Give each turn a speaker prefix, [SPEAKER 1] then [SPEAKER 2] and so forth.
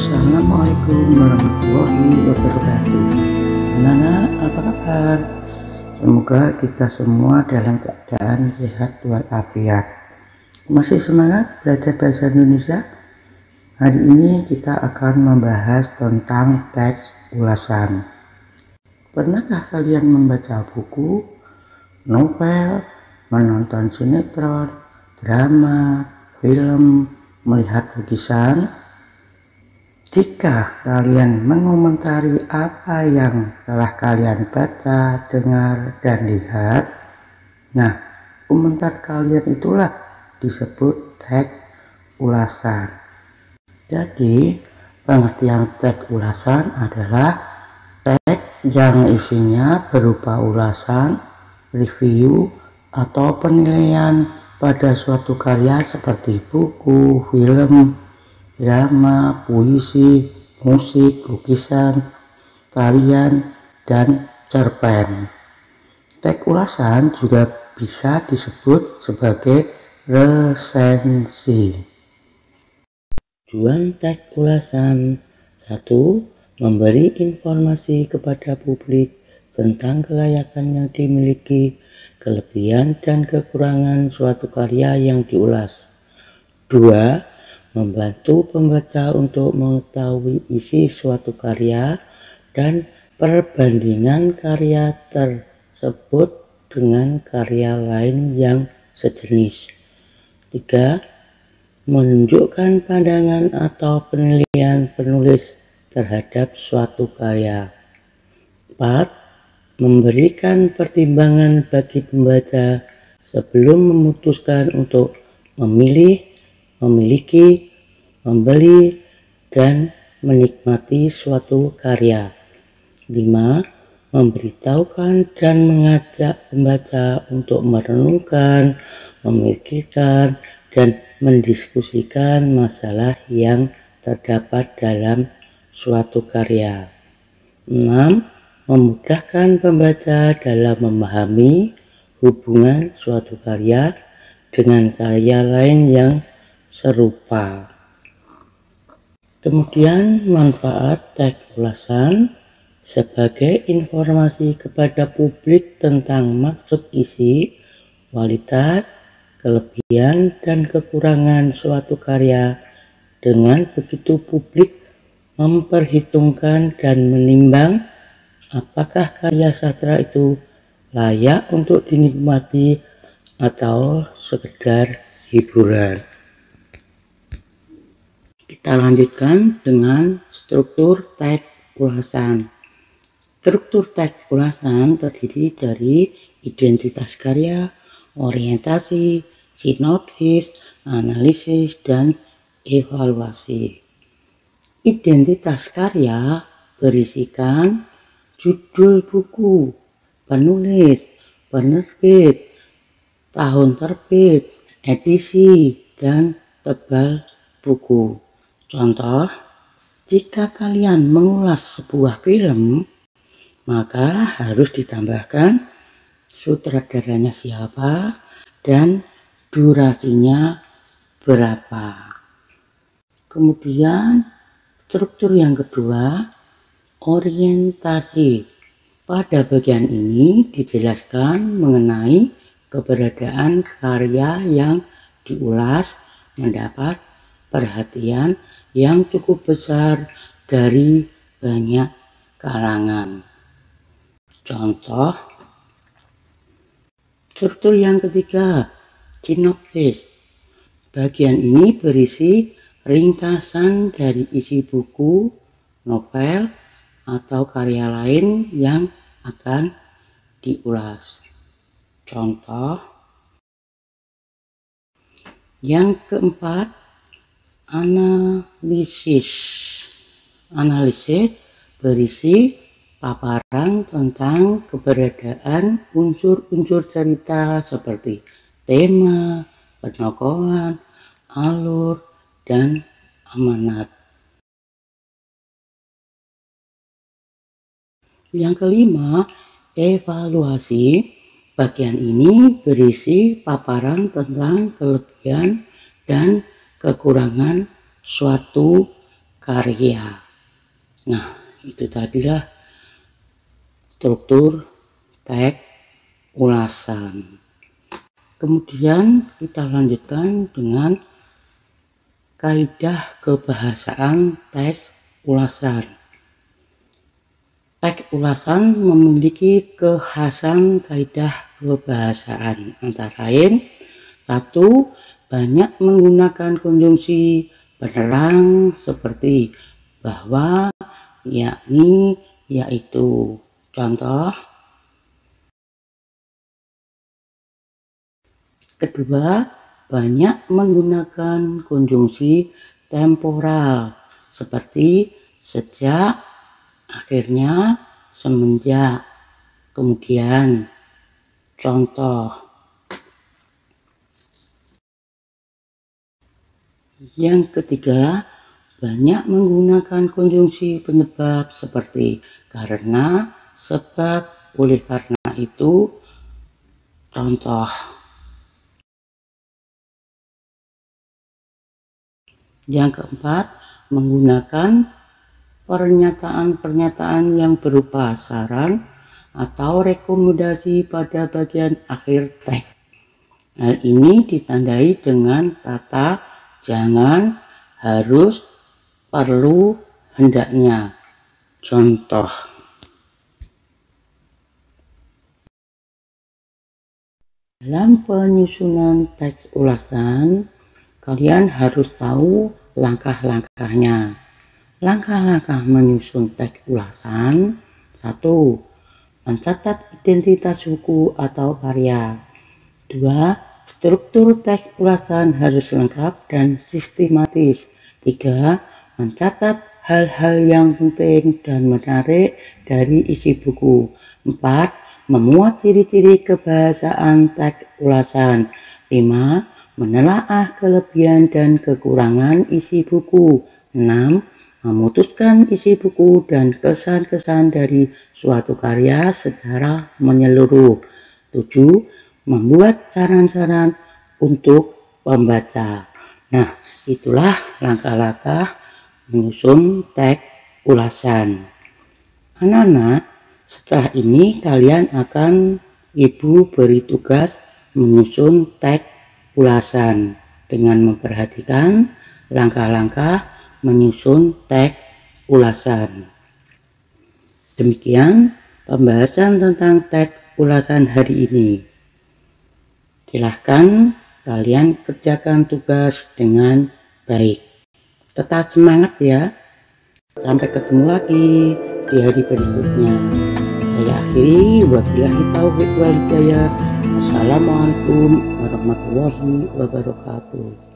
[SPEAKER 1] Assalamualaikum warahmatullahi wabarakatuh. Gimana, apa kabar? Semoga kita semua dalam keadaan sehat walafiat. Masih semangat belajar bahasa Indonesia? Hari ini kita akan membahas tentang teks ulasan. Pernahkah kalian membaca buku, novel, menonton sinetron, drama, film, melihat lukisan? Jika kalian mengomentari apa yang telah kalian baca, dengar, dan lihat, nah, komentar kalian itulah disebut teks ulasan. Jadi, pengertian teks ulasan adalah teks yang isinya berupa ulasan, review, atau penilaian pada suatu karya seperti buku, film, drama, puisi, musik, lukisan, tarian, dan cerpen. Teks ulasan juga bisa disebut sebagai resensi. Tujuan teks ulasan: 1. Memberi informasi kepada publik tentang kelayakan yang dimiliki, kelebihan dan kekurangan suatu karya yang diulas. 2. Membantu pembaca untuk mengetahui isi suatu karya dan perbandingan karya tersebut dengan karya lain yang sejenis. 3. Menunjukkan pandangan atau penilaian penulis terhadap suatu karya. 4. Memberikan pertimbangan bagi pembaca sebelum memutuskan untuk memilih, memiliki, membeli, dan menikmati suatu karya. 5. Memberitahukan dan mengajak pembaca untuk merenungkan, memikirkan, dan mendiskusikan masalah yang terdapat dalam suatu karya. 6. Memudahkan pembaca dalam memahami hubungan suatu karya dengan karya lain yang serupa. Kemudian manfaat teks ulasan sebagai informasi kepada publik tentang maksud isi, kualitas, kelebihan dan kekurangan suatu karya. Dengan begitu publik memperhitungkan dan menimbang apakah karya sastra itu layak untuk dinikmati atau sekedar hiburan. Kita lanjutkan dengan struktur teks ulasan. Struktur teks ulasan terdiri dari identitas karya, orientasi, sinopsis, analisis, dan evaluasi. Identitas karya berisikan judul buku, penulis, penerbit, tahun terbit, edisi, dan tebal buku. Contoh, jika kalian mengulas sebuah film, maka harus ditambahkan sutradaranya siapa dan durasinya berapa. Kemudian struktur yang kedua, orientasi. Pada bagian ini dijelaskan mengenai keberadaan karya yang diulas mendapat perhatian yang cukup besar dari banyak kalangan. Contoh, struktur yang ketiga, sinopsis. Bagian ini berisi ringkasan dari isi buku, novel, atau karya lain yang akan diulas. Contoh, yang keempat, analisis. Analisis berisi paparan tentang keberadaan unsur-unsur cerita seperti tema, penokohan, alur, dan amanat. Yang kelima, evaluasi. Bagian ini berisi paparan tentang kelebihan dan kekurangan suatu karya. Nah, itu tadilah struktur teks ulasan. Kemudian kita lanjutkan dengan kaidah kebahasaan teks ulasan. Teks ulasan memiliki kekhasan kaidah kebahasaan, antara lain: 1. Banyak menggunakan konjungsi penerang seperti bahwa, yakni, yaitu. Contoh. Kedua, banyak menggunakan konjungsi temporal seperti sejak, akhirnya, semenjak, kemudian. Contoh. Yang ketiga, banyak menggunakan konjungsi penyebab seperti karena, sebab, oleh karena itu. Contoh. Yang keempat, menggunakan pernyataan-pernyataan yang berupa saran atau rekomendasi pada bagian akhir teks. Hal ini ditandai dengan kata jangan, harus, perlu, hendaknya. Contoh. Dalam penyusunan teks ulasan, kalian harus tahu langkah-langkahnya. Langkah-langkah menyusun teks ulasan: 1. Mencatat identitas buku atau karya. 2. Struktur teks ulasan harus lengkap dan sistematis. 3. Mencatat hal-hal yang penting dan menarik dari isi buku. 4. Memuat ciri-ciri kebahasaan teks ulasan. 5. Menelaah kelebihan dan kekurangan isi buku. 6. Memutuskan isi buku dan kesan-kesan dari suatu karya secara menyeluruh. 7. Membuat saran-saran untuk pembaca. Nah, itulah langkah-langkah menyusun teks ulasan. Anak-anak, setelah ini kalian akan Ibu beri tugas menyusun teks ulasan dengan memperhatikan langkah-langkah menyusun teks ulasan. Demikian pembahasan tentang teks ulasan hari ini. Silahkan kalian kerjakan tugas dengan baik. Tetap semangat ya. Sampai ketemu lagi di hari berikutnya. Saya akhiri, wabillahi taufiq wal hidayah. Wassalamualaikum warahmatullahi wabarakatuh.